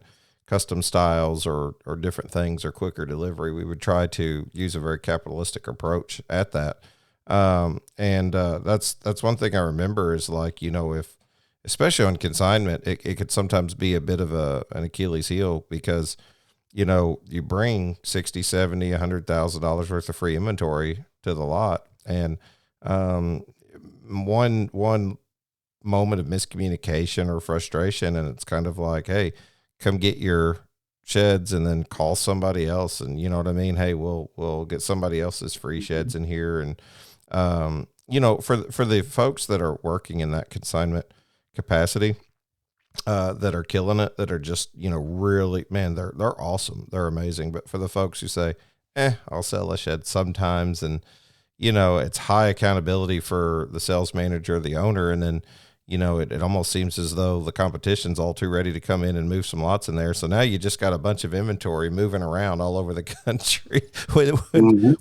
custom styles or different things or quicker delivery. We would try to use a very capitalistic approach at that. That's one thing I remember is like, if, especially on consignment, it could sometimes be a bit of an Achilles heel, because, you bring 60, 70, $100,000 worth of free inventory to the lot. And, one moment of miscommunication or frustration, and it's kind of like, hey, come get your sheds and then call somebody else. And you know what I mean? Hey, we'll get somebody else's free sheds in here. And, for the folks that are working in that consignment capacity, that are killing it, that are just, really, man, they're awesome. They're amazing. But for the folks who say, I'll sell a shed sometimes, and, it's high accountability for the sales manager, the owner. And then, it almost seems as though the competition's all too ready to come in and move some lots in there. So now you just got a bunch of inventory moving around all over the country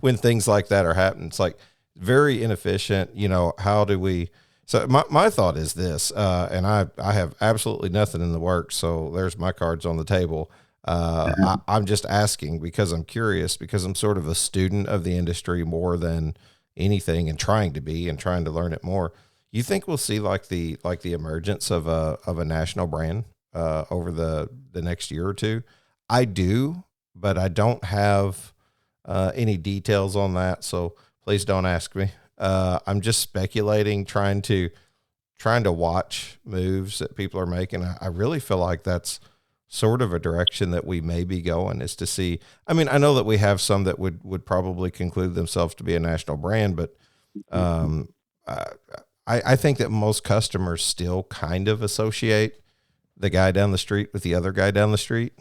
when things like that are happening. It's like very inefficient. How do we? So my thought is this, and I have absolutely nothing in the works. So there's my cards on the table. I'm just asking because I'm curious, because I'm sort of a student of the industry more than anything, and trying to learn it more. You think we'll see like the emergence of a national brand over the next year or two? I do, but I don't have any details on that. So please don't ask me. I'm just speculating, trying to watch moves that people are making. I really feel like that's sort of a direction that we may be going, is to see. I mean, I know that we have some that would probably conclude themselves to be a national brand, but I think that most customers still kind of associate the guy down the street with the other guy down the street.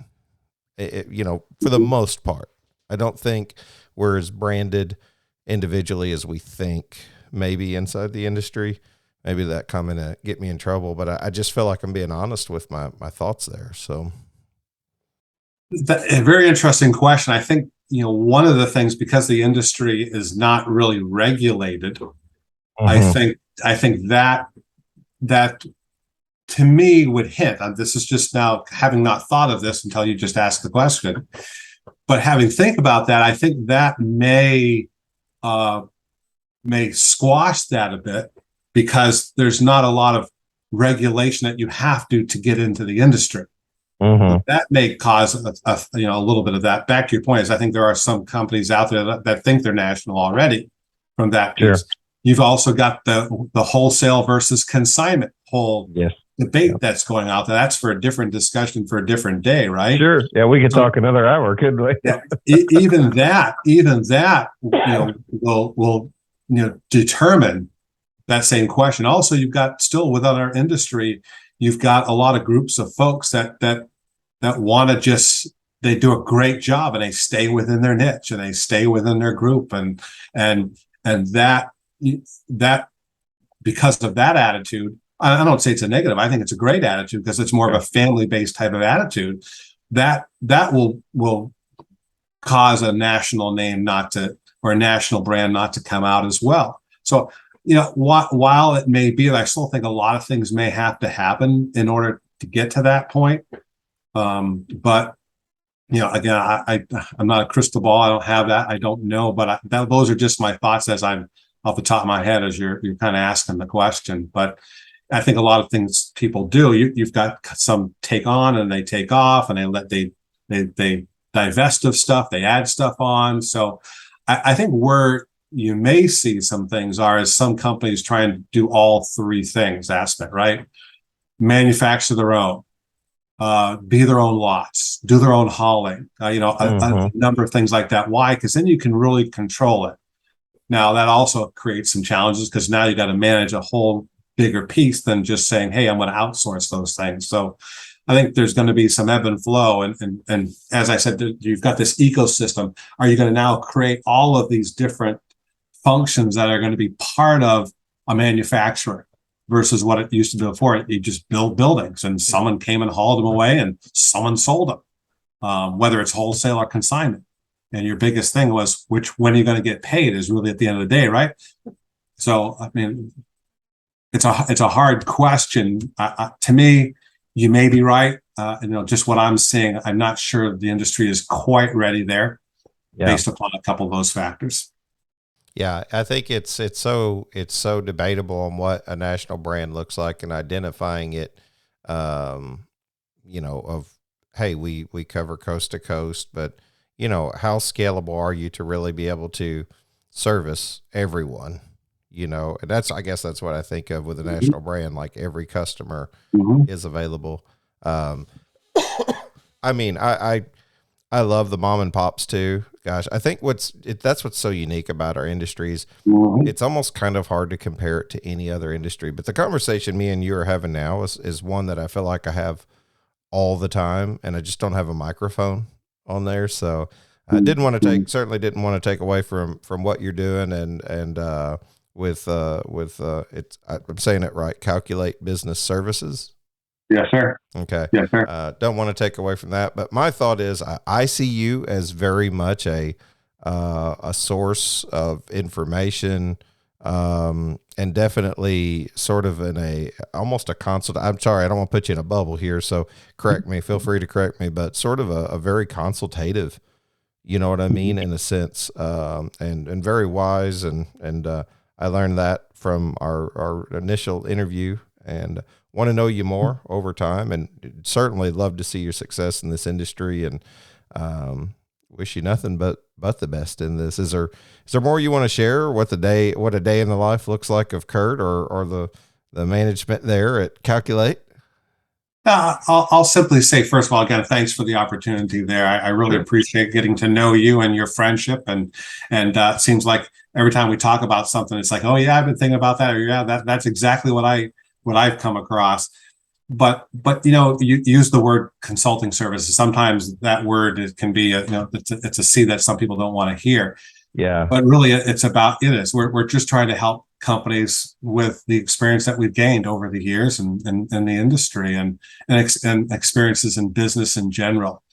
For the most part, I don't think we're as branded individually as we think maybe inside the industry. Maybe that comment to get me in trouble, but I just feel like I'm being honest with my thoughts there. So a very interesting question. I think, one of the things, because the industry is not really regulated, I think that to me would hint, and this is just now having not thought of this until you just asked the question, but having think about that, I think that may squash that a bit, because there's not a lot of regulation that you have to get into the industry. That may cause a little bit of that. Back to your point, is I think there are some companies out there that think they're national already from that piece. Sure. You've also got the wholesale versus consignment whole debate that's going out there. That's for a different discussion for a different day, right? Sure. Yeah, we could talk another hour, couldn't we? Yeah, even that will determine that same question. Also, you've got still within our industry, you've got a lot of groups of folks that want to they do a great job and they stay within their niche and they stay within their group, and that because of that attitude, I don't say it's a negative. I think it's a great attitude, because it's more of a family-based type of attitude that will cause a national name or a national brand not to come out as well. So, while it may be, I still think a lot of things may have to happen in order to get to that point. But again, I'm not a crystal ball. I don't have that. I don't know, but those are just my thoughts as I'm off the top of my head as you're kind of asking the question. But I think a lot of things people do, you've got some take on and they take off, and they divest of stuff, they add stuff on. So I think where you may see some things is some companies trying to do all three things aspect, right? Manufacture their own, be their own lots, do their own hauling, a number of things like that. Why? Because then you can really control it. Now that also creates some challenges, because now you got to manage a whole bigger piece than just saying, hey, I'm going to outsource those things. So I think there's going to be some ebb and flow. And as I said, you've got this ecosystem. Are you going to now create all of these different functions that are going to be part of a manufacturer versus what it used to be before? You just build buildings and someone came and hauled them away and someone sold them, whether it's wholesale or consignment. And your biggest thing was when are you going to get paid is really at the end of the day, right? So, I mean, it's a hard question. To me, you may be right. Just what I'm seeing, I'm not sure the industry is quite ready there based upon a couple of those factors. Yeah, I think it's so debatable on what a national brand looks like, and identifying it, hey, we cover coast to coast, but how scalable are you to really be able to service everyone? And I guess that's what I think of with a national brand, like every customer is available. I mean, I love the mom and pops too. Gosh, I think that's what's so unique about our industries. It's almost kind of hard to compare it to any other industry, but the conversation me and you are having now is one that I feel like I have all the time, and I just don't have a microphone on there. So I certainly didn't want to take away from what you're doing and with it's, I'm saying it right, Calculate Business Services. Yes, sir. Okay. Yes, sir. Don't want to take away from that, but my thought is I see you as very much a source of information, and definitely sort of almost a consult. I'm sorry, I don't want to put you in a bubble here, so correct me. Feel free to correct me, but sort of a very consultative, you know what I mean, in a sense, and very wise, and I learned that from our initial interview, and want to know you more over time, and certainly love to see your success in this industry, and wish you nothing but the best in this. Is there more you want to share? What a day in the life looks like of Curt or the management there at Calculate? I'll simply say, first of all, again, thanks for the opportunity there. I really appreciate getting to know you and your friendship. And it seems like every time we talk about something, it's like, oh yeah, I've been thinking about that. Or yeah, that's exactly what I've come across. But you use the word consulting services. Sometimes that word can be it's a C that some people don't want to hear. Yeah. But really, we're just trying to help companies with the experience that we've gained over the years and the industry and experiences in business in general.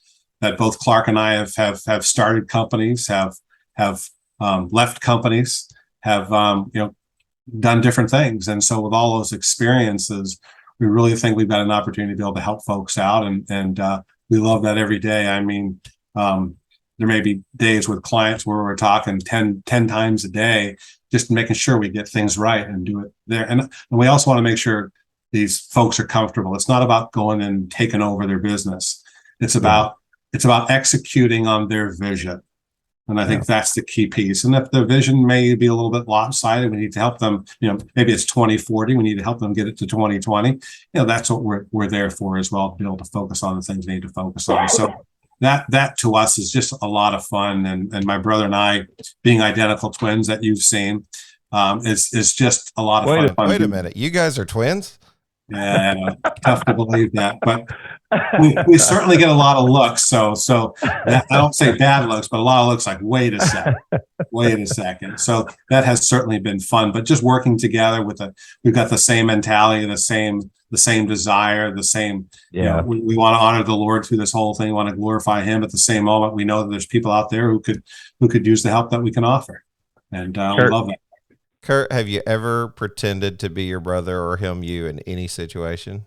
That both Clark and I have started companies, have left companies, have done different things. And so with all those experiences, we really think we've got an opportunity to be able to help folks out, and we love that every day. I mean, there may be days with clients where we're talking 10 times a day, just making sure we get things right and do it there. And we also want to make sure these folks are comfortable. It's not about going and taking over their business. It's about executing on their vision. And I think that's the key piece. And if the vision may be a little bit lopsided, we need to help them, maybe it's 2040, we need to help them get it to 2020. That's what we're there for as well, to be able to focus on the things they need to focus on. So that to us is just a lot of fun. And my brother and I, being identical twins that you've seen, is just a lot of fun. Wait a minute. You guys are twins? Yeah, tough to believe that, but we certainly get a lot of looks. So I don't say bad looks, but a lot of looks like, wait a second. So that has certainly been fun, but just working together we've got the same mentality, the same desire, the same, we want to honor the Lord through this whole thing. We want to glorify him. At the same moment, we know that there's people out there who could use the help that we can offer. And we love that. Curt, have you ever pretended to be your brother or him you in any situation?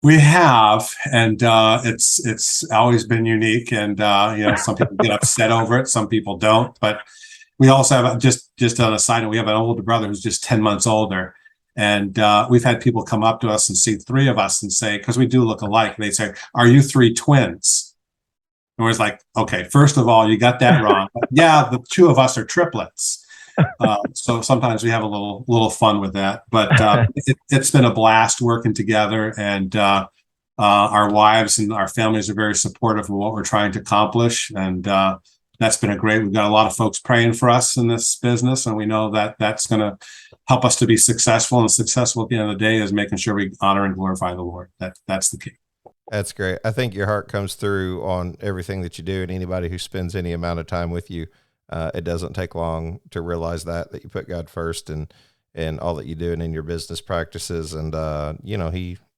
We have, and it's always been unique. And some people get upset over it, some people don't. But we also have, just on a side note, we have an older brother who's just 10 months older, and we've had people come up to us and see three of us and say, because we do look alike, they say, "Are you three twins?" And we're like, okay, first of all, you got that wrong. But yeah, the two of us are triplets. So sometimes we have a little fun with that, but it's been a blast working together, and our wives and our families are very supportive of what we're trying to accomplish, and that's been we've got a lot of folks praying for us in this business, and we know that that's going to help us to be successful, and successful at the end of the day is making sure we honor and glorify the Lord. That's the key. That's great. I think your heart comes through on everything that you do, and anybody who spends any amount of time with you, it doesn't take long to realize that you put God first and all that you do and in your business practices. And,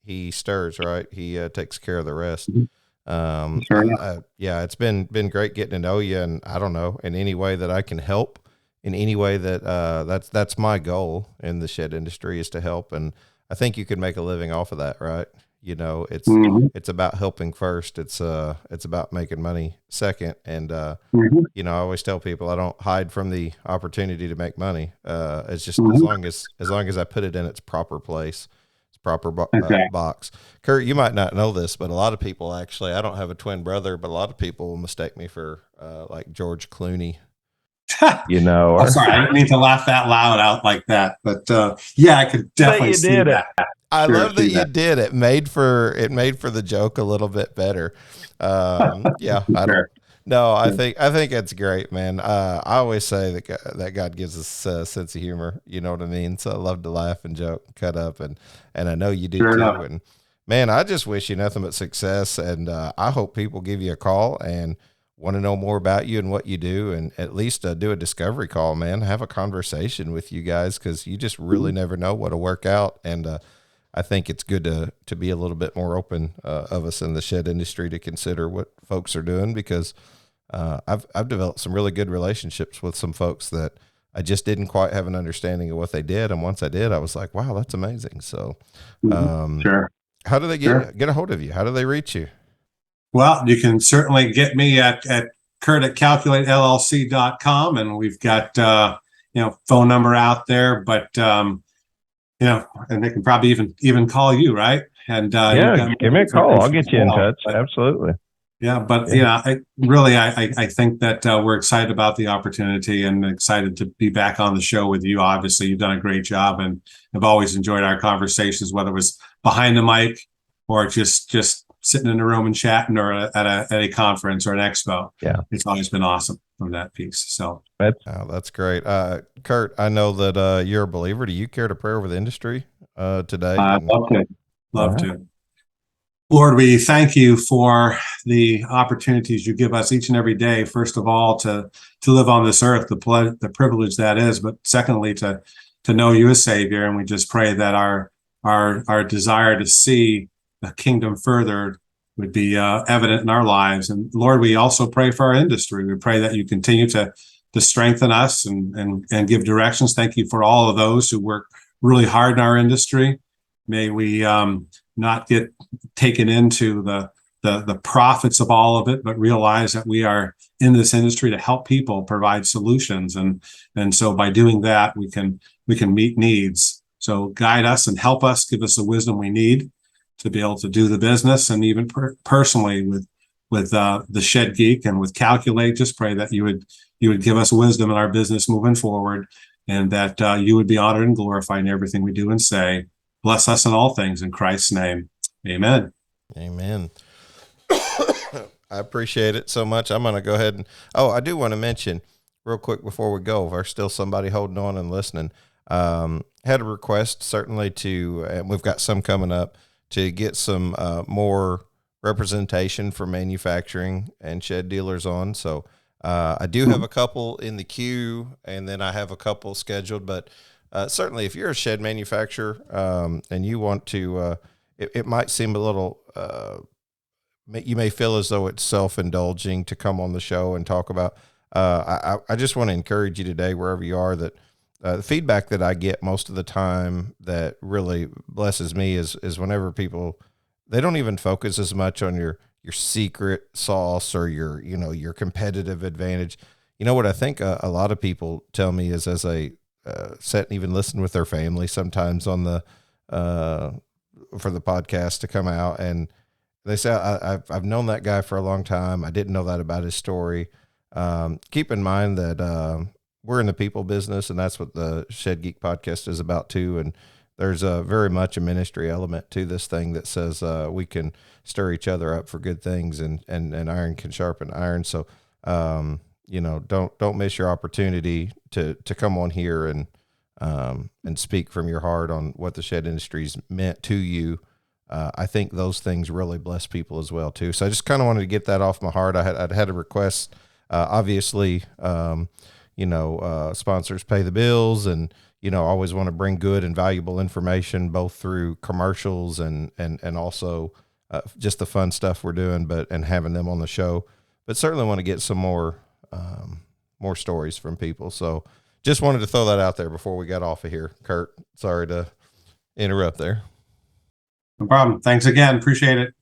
he stirs, right? He takes care of the rest. It's been great getting to know you. And I don't know, in any way that I can help, in any way that, that's my goal in the shed industry, is to help. And I think you could make a living off of that, right? It's about helping first. It's about making money second. And, I always tell people I don't hide from the opportunity to make money. It's just as long as I put it in its proper place, its proper box. Curt, you might not know this, but a lot of people actually, I don't have a twin brother, but a lot of people will mistake me for, like George Clooney. I'm sorry, I didn't mean to laugh that loud out like that, but I could definitely see that. I love that you did. It made for the joke a little bit better. I think it's great, man. I always say that God gives us a sense of humor. You know what I mean? So I love to laugh and joke, cut up, and I know you do too. And man, I just wish you nothing but success, and I hope people give you a call and want to know more about you and what you do, and at least do a discovery call, man. Have a conversation with you guys, because you just really never know what'll work out. And I think it's good to be a little bit more open of us in the shed industry to consider what folks are doing, because I've developed some really good relationships with some folks that I just didn't quite have an understanding of what they did. And once I did, I was like, wow, that's amazing. So how do they get a hold of you? How do they reach you? Well, you can certainly get me at Curt at calculatellc.com, and we've got phone number out there, but and they can probably even call you, right? And give me a call. I'll get you in touch. Absolutely. Yeah, but I think that we're excited about the opportunity and excited to be back on the show with you. Obviously, you've done a great job, and I've always enjoyed our conversations, whether it was behind the mic or just sitting in a room and chatting, or at a conference or an expo. Yeah, it's always been awesome from that piece. So that's great. Curt, I know that you're a believer. Do you care to pray over the industry today? I'd love to. Lord, we thank you for the opportunities you give us each and every day. First of all, to live on this earth, the privilege that is, but secondly, to know you as Savior. And we just pray that our desire to see the kingdom furthered would be evident in our lives. And Lord, we also pray for our industry. We pray that you continue to strengthen us and give directions. Thank you for all of those who work really hard in our industry. May we not get taken into the profits of all of it, but realize that we are in this industry to help people provide solutions. And so by doing that, we can meet needs. So guide us and help us, give us the wisdom we need to be able to do the business. And even personally with the Shed Geek and with Calculate, just pray that you would give us wisdom in our business moving forward, and that you would be honored and glorified in everything we do and say. Bless us in all things in Christ's name. Amen. Amen. I appreciate it so much. I'm going to go ahead and, I do want to mention real quick before we go, if there's still somebody holding on and listening, had a request certainly and we've got some coming up, to get some more representation for manufacturing and shed dealers on. So I do have a couple in the queue, and then I have a couple scheduled, but certainly if you're a shed manufacturer and you want to, it might seem a little, you may feel as though it's self-indulging to come on the show and talk about, I just want to encourage you today, wherever you are, that the feedback that I get most of the time that really blesses me is whenever people, they don't even focus as much on your secret sauce or your competitive advantage. You know what I think a lot of people tell me is, as they sit and even listen with their family sometimes on the for the podcast to come out, and they say, I've known that guy for a long time. I didn't know that about his story. Keep in mind that we're in the people business, and that's what the Shed Geek podcast is about too. And there's very much a ministry element to this thing that says we can stir each other up for good things, and iron can sharpen iron. So don't miss your opportunity to come on here and speak from your heart on what the shed industry's meant to you. I think those things really bless people as well too. So I just kind of wanted to get that off my heart. I'd had a request, obviously, sponsors pay the bills, and, always want to bring good and valuable information, both through commercials and also just the fun stuff we're doing, and having them on the show, but certainly want to get some more stories from people. So just wanted to throw that out there before we got off of here. Curt, sorry to interrupt there. No problem. Thanks again. Appreciate it.